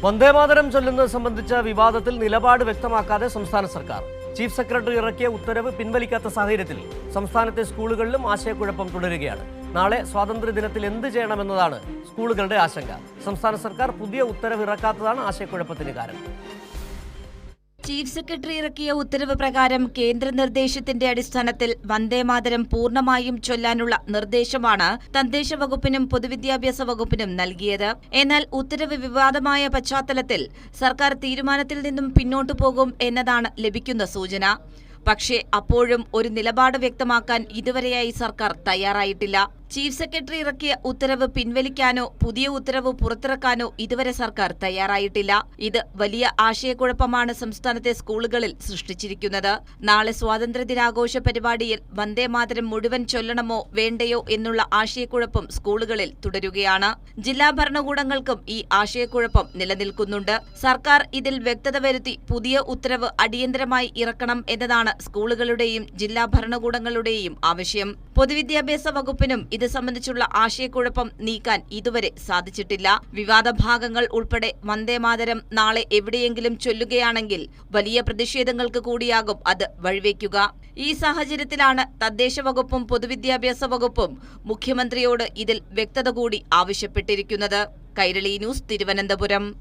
വന്ദേമാതരം ചൊല്ലുന്നത് സംബന്ധിച്ച വിവാദത്തിൽ നിലപാട് വ്യക്തമാക്കാതെ സംസ്ഥാന സർക്കാർ. ചീഫ് സെക്രട്ടറി ഇറക്കിയ ഉത്തരവ് പിൻവലിക്കാത്ത സാഹചര്യത്തിൽ സംസ്ഥാനത്തെ സ്കൂളുകളിലും ആശയക്കുഴപ്പം തുടരുകയാണ്. നാളെ സ്വാതന്ത്ര്യദിനത്തിൽ എന്ത് ചെയ്യണമെന്നതാണ് സ്കൂളുകളുടെ ആശങ്ക. സംസ്ഥാന സർക്കാർ പുതിയ ഉത്തരവ് ഇറക്കാത്തതാണ് ആശയക്കുഴപ്പത്തിന് കാരണം. ചീഫ് സെക്രട്ടറി ഇറക്കിയ ഉത്തരവ് പ്രകാരം കേന്ദ്ര നിർദ്ദേശത്തിന്റെ അടിസ്ഥാനത്തിൽ വന്ദേമാതരം പൂർണ്ണമായും ചൊല്ലാനുള്ള നിർദ്ദേശമാണ് തദ്ദേശ വകുപ്പിനും പൊതുവിദ്യാഭ്യാസ വകുപ്പിനും നൽകിയത്. എന്നാൽ ഉത്തരവ് വിവാദമായ പശ്ചാത്തലത്തിൽ സർക്കാർ തീരുമാനത്തിൽ നിന്നും പിന്നോട്ടു പോകും എന്നതാണ് ലഭിക്കുന്ന സൂചന. പക്ഷേ അപ്പോഴും ഒരു നിലപാട് വ്യക്തമാക്കാൻ ഇതുവരെയായി സർക്കാർ തയ്യാറായിട്ടില്ല. ചീഫ് സെക്രട്ടറി ഇറക്കിയ ഉത്തരവ് പിൻവലിക്കാനോ പുതിയ ഉത്തരവ് പുറത്തിറക്കാനോ ഇതുവരെ സർക്കാർ തയ്യാറായിട്ടില്ല. ഇത് വലിയ ആശയക്കുഴപ്പമാണ് സംസ്ഥാനത്തെ സ്കൂളുകളിൽ സൃഷ്ടിച്ചിരിക്കുന്നത്. നാളെ സ്വാതന്ത്ര്യദിനാഘോഷ പരിപാടിയിൽ വന്ദേമാതരം മുഴുവൻ ചൊല്ലണമോ വേണ്ടയോ എന്നുള്ള ആശയക്കുഴപ്പം സ്കൂളുകളിൽ തുടരുകയാണ്. ജില്ലാ ഭരണകൂടങ്ങൾക്കും ഈ ആശയക്കുഴപ്പം നിലനിൽക്കുന്നുണ്ട്. സർക്കാർ ഇതിൽ വ്യക്തത വരുത്തി പുതിയ ഉത്തരവ് അടിയന്തരമായി ഇറക്കണം എന്നതാണ് സ്കൂളുകളുടെയും ജില്ലാ ഭരണകൂടങ്ങളുടെയും ആവശ്യം. പൊതുവിദ്യാഭ്യാസ വകുപ്പിനും ഇത് സംബന്ധിച്ചുള്ള ആശയക്കുഴപ്പം നീക്കാൻ ഇതുവരെ സാധിച്ചിട്ടില്ല. വിവാദ ഭാഗങ്ങൾ ഉൾപ്പെടെ വന്ദേമാതരം നാളെ എവിടെയെങ്കിലും ചൊല്ലുകയാണെങ്കിൽ വലിയ പ്രതിഷേധങ്ങൾക്ക് കൂടിയാകും അത് വഴിവെക്കുക. ഈ സാഹചര്യത്തിലാണ് തദ്ദേശ വകുപ്പും പൊതുവിദ്യാഭ്യാസ വകുപ്പും മുഖ്യമന്ത്രിയോട് ഇതിൽ വ്യക്തത കൂടി ആവശ്യപ്പെട്ടിരിക്കുന്നത്. കൈരളി ന്യൂസ്, തിരുവനന്തപുരം.